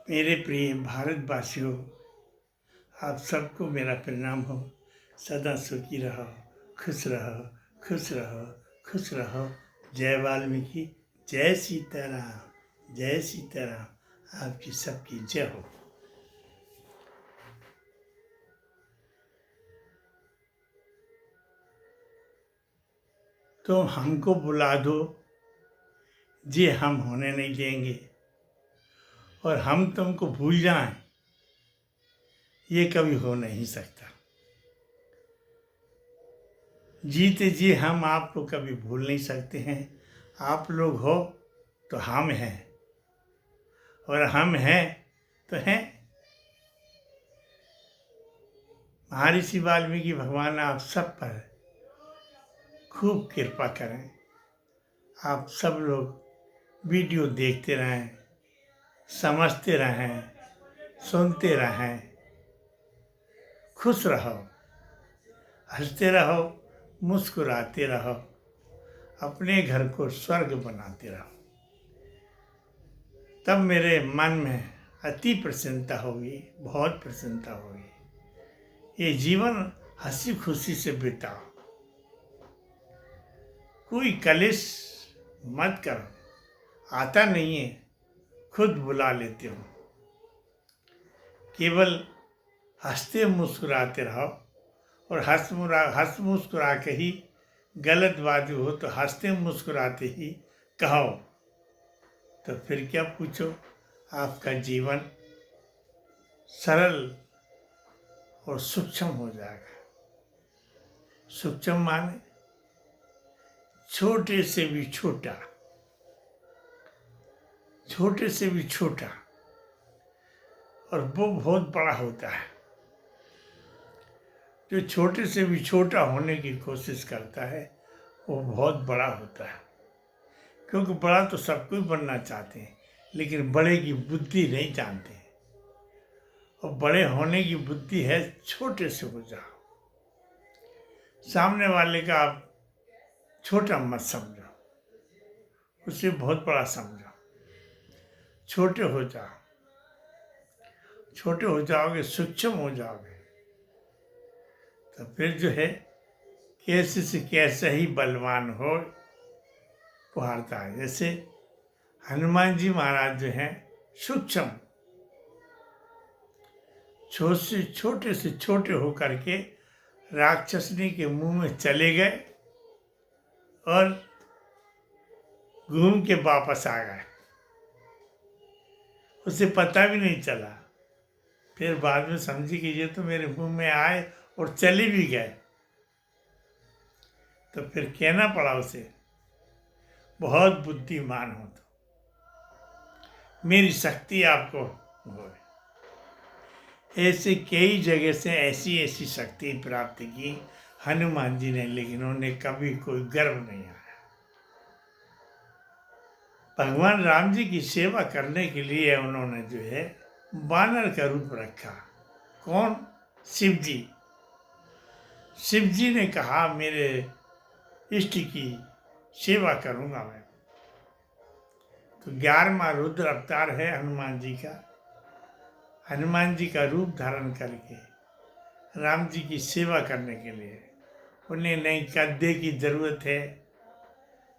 मेरे प्रिय भारतवासियों, आप सबको मेरा प्रणाम हो। सदा सुखी रहो, खुश रहो, खुश रहो, खुश रहो। जय वाल्मीकि, जय सीताराम, जय सीताराम। आपकी सबकी जय हो। तो हमको बुला दो, ये हम होने नहीं देंगे, और हम तुमको भूल जाएं, ये कभी हो नहीं सकता। जीते जी हम आपको कभी भूल नहीं सकते हैं। आप लोग हो तो हम हैं, और हम हैं तो हैं। महर्षि वाल्मीकि भगवान आप सब पर खूब कृपा करें। आप सब लोग वीडियो देखते रहें, समझते रहें, सुनते रहें, खुश रहो, हंसते रहो, मुस्कुराते रहो, अपने घर को स्वर्ग बनाते रहो। तब मेरे मन में अति प्रसन्नता होगी, बहुत प्रसन्नता होगी। ये जीवन हंसी खुशी से बिताओ, कोई कलेश मत करो। आता नहीं है, खुद बुला लेते हो। केवल हंसते मुस्कुराते रहो, और हंस मुस्कुरा के ही गलत बात हो तो हंसते मुस्कुराते ही कहो, तो फिर क्या पूछो, आपका जीवन सरल और सूक्ष्म हो जाएगा। सूक्ष्म माने छोटे से भी छोटा, छोटे से भी छोटा, और वो बहुत बड़ा होता है। जो छोटे से भी छोटा होने की कोशिश करता है वो बहुत बड़ा होता है। क्योंकि बड़ा तो सब कोई बनना चाहते हैं, लेकिन बड़े की बुद्धि नहीं जानते हैं। और बड़े होने की बुद्धि है छोटे से हो जाओ। सामने वाले का आप छोटा मत समझो, उसे बहुत बड़ा समझो। छोटे हो जाओ, छोटे हो जाओगे, सूक्ष्म हो जाओगे, तो फिर जो है कैसे से कैसे ही बलवान हो पुहारता है। जैसे हनुमान जी महाराज जो हैं सूक्ष्म, छोटे से छोटे होकर के राक्षसनी के मुंह में चले गए और घूम के वापस आ गए। उसे पता भी नहीं चला। फिर बाद में समझी कि ये तो मेरे मुंह में आए और चले भी गए। तो फिर कहना पड़ा उसे, बहुत बुद्धिमान हो तो, मेरी शक्ति आपको हो। ऐसे कई जगह से ऐसी ऐसी शक्ति प्राप्त की हनुमान जी ने, लेकिन उन्हें कभी कोई गर्व नहीं आया। भगवान राम जी की सेवा करने के लिए उन्होंने जो है वानर का रूप रखा। कौन? शिव जी। शिव जी ने कहा मेरे इष्ट की सेवा करूंगा मैं। तो 11वां रुद्र अवतार है हनुमान जी का। हनुमान जी का रूप धारण करके राम जी की सेवा करने के लिए उन्हें नहीं गद्दे की जरूरत है,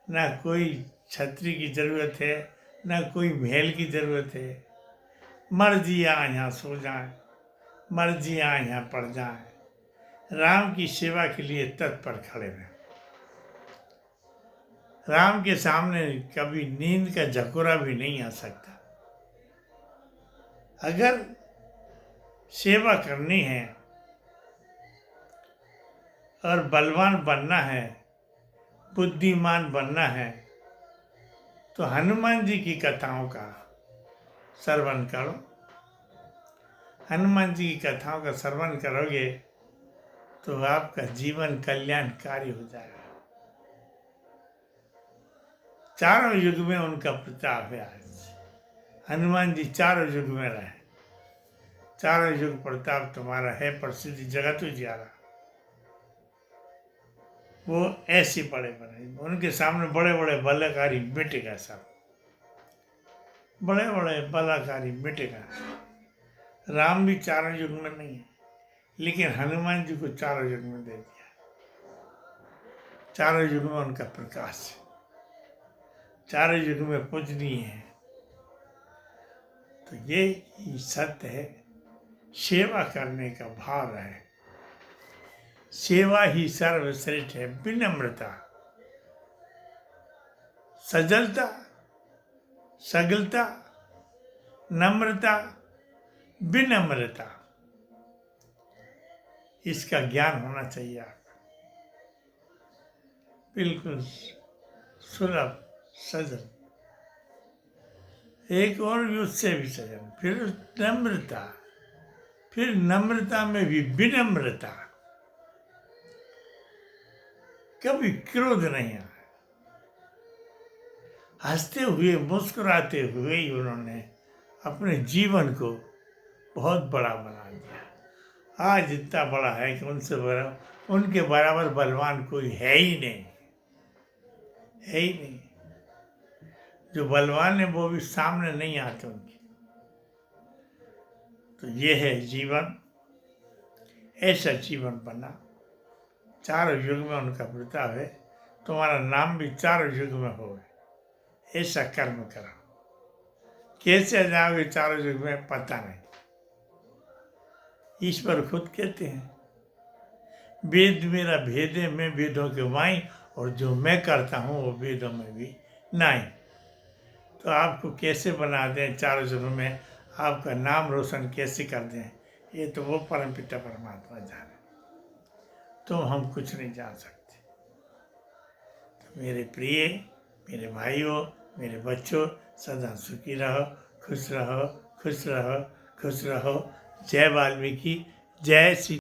ना कोई छतरी की जरूरत है, ना कोई महल की जरूरत है। मर्जी यहाँ सो जाए, मर्जी यहाँ पड़ जाए, राम की सेवा के लिए तत्पर खड़े रहे। राम के सामने कभी नींद का झकोरा भी नहीं आ सकता। अगर सेवा करनी है और बलवान बनना है, बुद्धिमान बनना है, तो हनुमान जी की कथाओं का श्रवण करो। हनुमान जी की कथाओं का श्रवण करोगे तो आपका जीवन कल्याणकारी हो जाएगा। चारों युग में उनका प्रताप है। आज हनुमान जी चारों युग में रहे। चारों युग प्रताप तुम्हारा है, प्रसिद्ध जगत उजियारा। वो ऐसे बड़े बड़े, उनके सामने बड़े बड़े बल्लेकारी मिट गए सब। बड़े बड़े बलाकारी मिटेगा। राम भी चारों युग में नहीं है, लेकिन हनुमान जी को चारों युग में दे दिया। चारों युग में उनका प्रकाश है, चारों युग में पूजनीय है। तो ये ही सत्य है, सेवा करने का भाव है। सेवा ही सर्वश्रेष्ठ है। विनम्रता, सजलता, सगलता, नम्रता, विनम्रता, इसका ज्ञान होना चाहिए आपको। बिल्कुल सुलभ, सजल, एक और भी उससे भी सजल, फिर नम्रता, फिर नम्रता में भी विनम्रता, कभी क्रोध नहीं आया। हंसते हुए मुस्कुराते हुए ही उन्होंने अपने जीवन को बहुत बड़ा बना दिया। आज इतना बड़ा है कि उनके बराबर बलवान कोई है ही नहीं, है ही नहीं। जो बलवान है वो भी सामने नहीं आते उनके। तो ये है जीवन, ऐसा जीवन बना। चारों युग में उनका प्रताप है। तुम्हारा नाम भी चारों युग में हो, ऐसा कर्म करो। कैसे जाओगे चारों युग में पता नहीं। ईश्वर खुद कहते हैं, वेद मेरा भेदे मैं वेदों के वाई, और जो मैं करता हूँ वो वेदों में भी नहीं। तो आपको कैसे बना दें चारों युग में, आपका नाम रोशन कैसे कर दें, ये तो वो परमपिता परमात्मा जाने। तो हम कुछ नहीं जान सकते। तो मेरे प्रिय, मेरे भाइयों, मेरे बच्चों, सदा सुखी रहो, खुश रहो, खुश रहो, खुश रहो। जय वाल्मीकि, जय श्री।